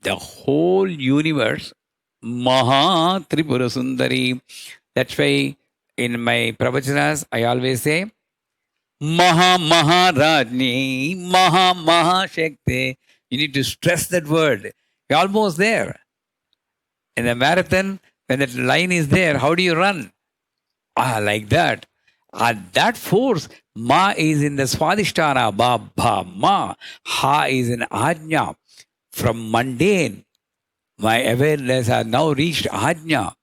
the whole universe, Maha Tripura Sundari. That's why in my pravachanas, I always say, Maha Maharajni, Maha Mahashakti. You need to stress that word. You're almost there. In the marathon, when that line is there, how do you run? Like that. That force, Ma is in the Swadhisthana, Ba, Bha, Ma. Ha is in Ajna. From mundane, my awareness has now reached Ajna.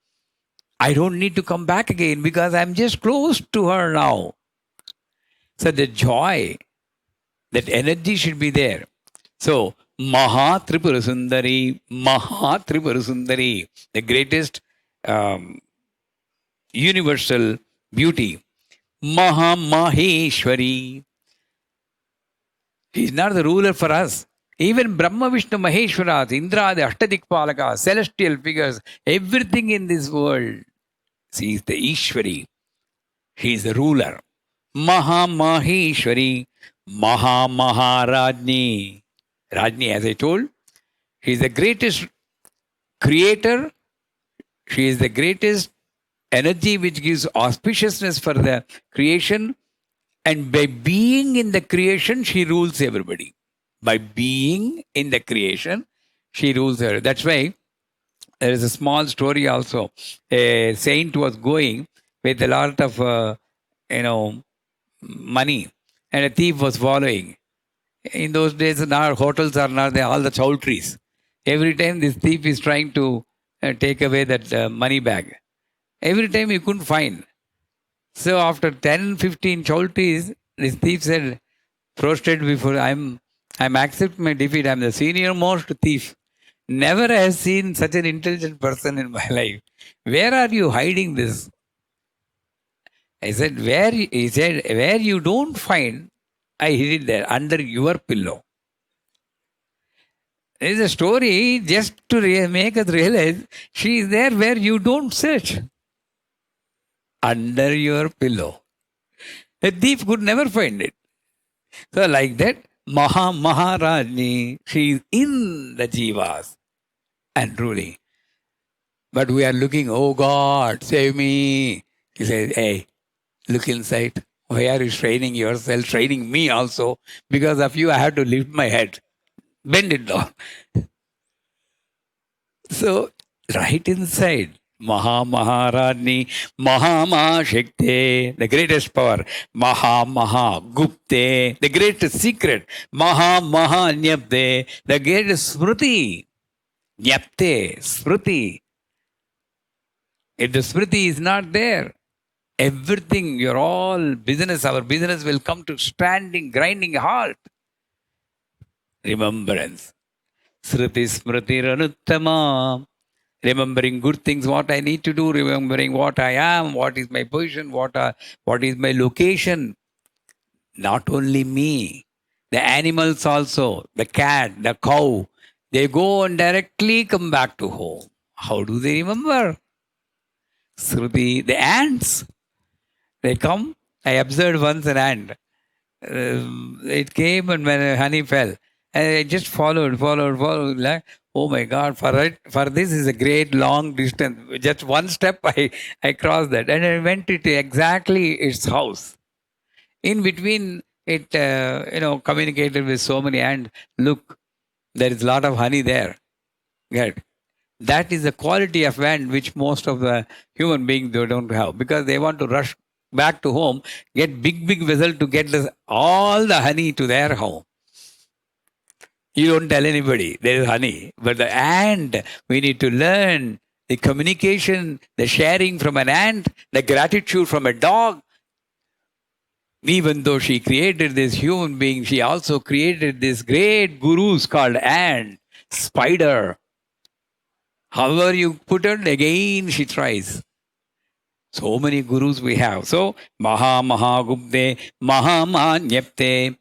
I don't need to come back again because I'm just close to her now. So the joy, that energy should be there. So, Maha Tripura Sundari, Maha Tripura Sundari, the greatest universal beauty. Maha Maheshwari. He is not the ruler for us. Even Brahma, Vishnu, Maheshwaras, Indra, the Ashtadikpalakas, celestial figures, everything in this world, she is the Ishwari. He is the ruler. Maha Maheshwari, Maha Maharajni. Rajni, as I told, she is the greatest creator. She is the greatest energy which gives auspiciousness for the creation. And by being in the creation, she rules everybody. By being in the creation, she rules her. That's why there is a small story also. A saint was going with a lot of money, and a thief was following. In those days, now hotels are not there, all the chowtries. Every time this thief is trying to take away that money bag. Every time he couldn't find. So after 10, 15 chowtries, this thief said, prostrate before I'm accept my defeat. I'm the senior most thief. Never have seen such an intelligent person in my life. Where are you hiding this? I said, where? He said, where you don't find, I hid it there under your pillow. There is a story just to make us realize she is there where you don't search. Under your pillow. A thief could never find it. So, like that, Maharajni, she is in the Jivas and ruling. But we are looking, oh God, save me. He says, hey, look inside. Why are you training yourself, training me also? Because of you, I have to lift my head, bend it down. So, right inside, Maharajni, Mahama Shakti, the greatest power, Maha Gupte, the greatest secret, Maha Nyapte, the greatest Smriti, Nyapte, Smriti. If the Smriti is not there, everything, your all business, our business will come to standing, grinding halt. Remembrance. Sriti Smriti Ranuttama. Remembering good things, what I need to do, remembering what I am, what is my position, what is my location. Not only me, the animals also, the cat, the cow, they go and directly come back to home. How do they remember? Sruti, the ants, they come. I observed once an ant. It came and when honey fell, and I just followed. Like, oh my God, for this is a great long distance. Just one step, I crossed that. And I went to exactly its house. In between, it, communicated with so many ants. Look, there is a lot of honey there. Good. That is the quality of ant which most of the human beings they don't have, because they want to rush back to home, get big vessel to get all the honey to their home. You don't tell anybody there is honey. But the ant, we need to learn the communication, the sharing from an ant, the gratitude from a dog. Even though she created this human being, she also created these great gurus called ant, spider. However you put it, again she tries. So many gurus we have. So, Maha Gupte, Maha Nyapte.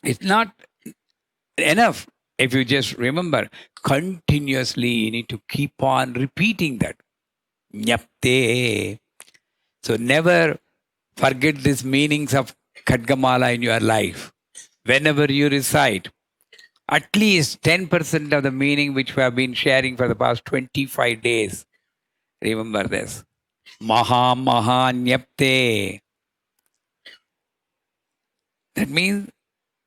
It's not enough if you just remember. Continuously, you need to keep on repeating that. Nyapte. So, never forget these meanings of Khadgamala in your life. Whenever you recite, at least 10% of the meaning which we have been sharing for the past 25 days. Remember this. Maha Nyapte. That means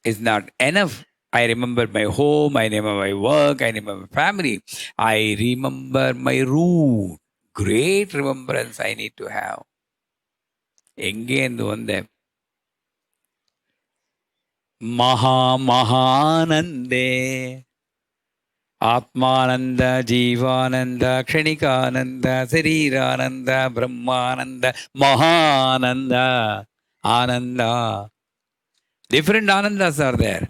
it's not enough. I remember my home, I remember my work, I remember my family. I remember my root. Great remembrance I need to have. Engendu vande. Mahanande. Atmananda, Jivananda, Kshanikānanda, Sarirananda, Brahmananda, Mahananda, Ananda. Different Anandas are there.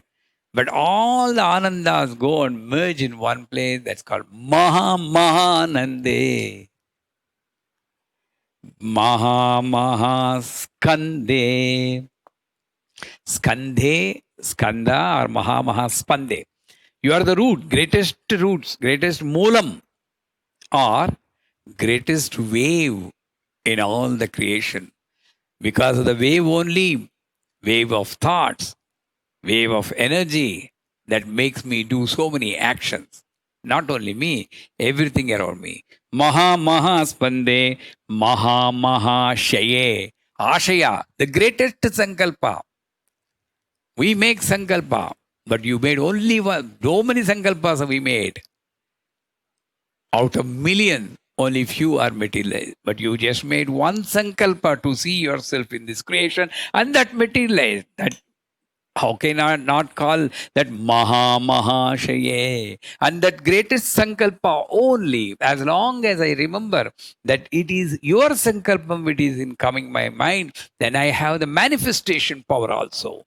But all the Anandas go and merge in one place. That's called Mahanande. Skande. Skandhe, Skanda or Spande. You are the root, greatest roots, greatest moolam, or greatest wave in all the creation. Because of the wave only, wave of thoughts, wave of energy that makes me do so many actions. Not only me, everything around me. Maha Spande, Maha Shaye, Ashaya, the greatest sankalpa. We make sankalpa. But you made only one. So many sankalpas we made. Out of million, only few are materialized. But you just made one sankalpa to see yourself in this creation, and that materialized. That how can I not call that Mahashaye? And that greatest sankalpa only, as long as I remember that it is your sankalpam which is in coming my mind, then I have the manifestation power also.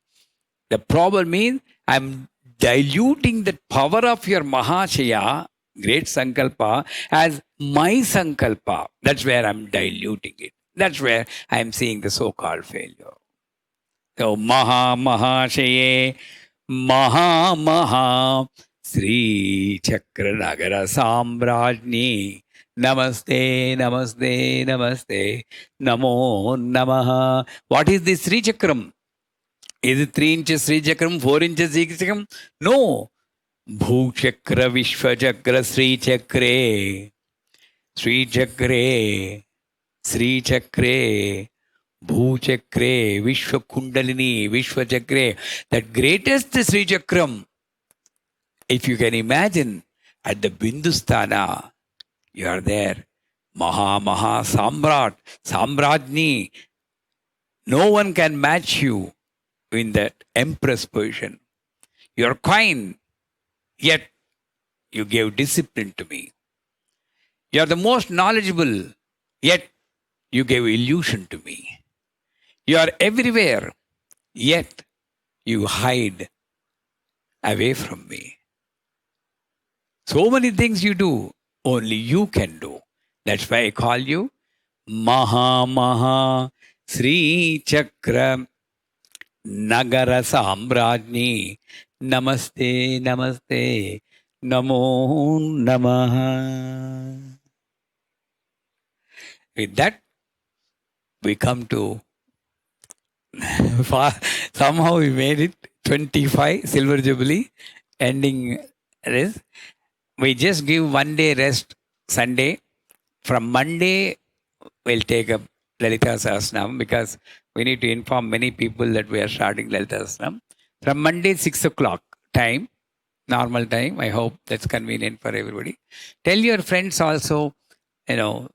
The problem is I'm diluting the power of your Mahashaya, great sankalpa, as my sankalpa. That's where I'm diluting it. That's where I'm seeing the so-called failure. So Mahashaye, Maha Sri Chakra Nagara Sambrajni. Namaste, namaste, namaste. Namo Namaha. What is this Sri Chakram? Is it 3 inches Sri Chakram, 4 inches Sri Chakram? No. Bhuchakra Vishwachakra Sri Chakre. Sri Chakre. Sri Chakre. Bhuchakre. Vishwa Kundalini. Vishwa Chakre. That greatest Sri Chakram. If you can imagine, at the Bindusthana, you are there. Maha Samrat. Samrajni. No one can match you in that empress position. You're kind, yet you gave discipline to me. You're the most knowledgeable, yet you gave illusion to me. You are everywhere, yet you hide away from me. So many things you do, only you can do. That's why I call you Maha Sri Chakra Nagara Sambrajni. Namaste, namaste, namo namaha. With that, we come to somehow we made it 25 Silver Jubilee ending this. We just give 1 day rest Sunday. From Monday, we'll take up Lalita Sahasranam because we need to inform many people that we are starting Lalita Sahasranam. From Monday, 6 o'clock time, normal time. I hope that's convenient for everybody. Tell your friends also, and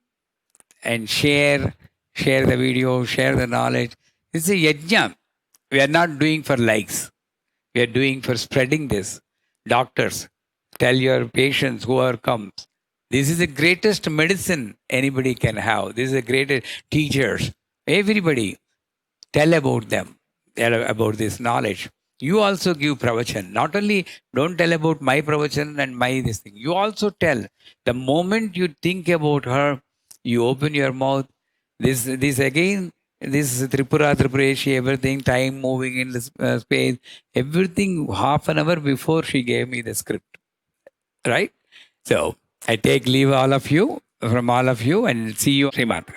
share the video, share the knowledge. It's a yajna. We are not doing for likes. We are doing for spreading this. Doctors, tell your patients whoever comes. This is the greatest medicine anybody can have. This is the greatest teachers. Everybody, tell about them, tell about this knowledge. You also give pravachan. Not only don't tell about my pravachan and my this thing. You also tell. The moment you think about her, you open your mouth. This again, this Tripureshi, everything, time moving in the space, everything half an hour before she gave me the script. Right? So, I take leave from all of you and see you, Srimata.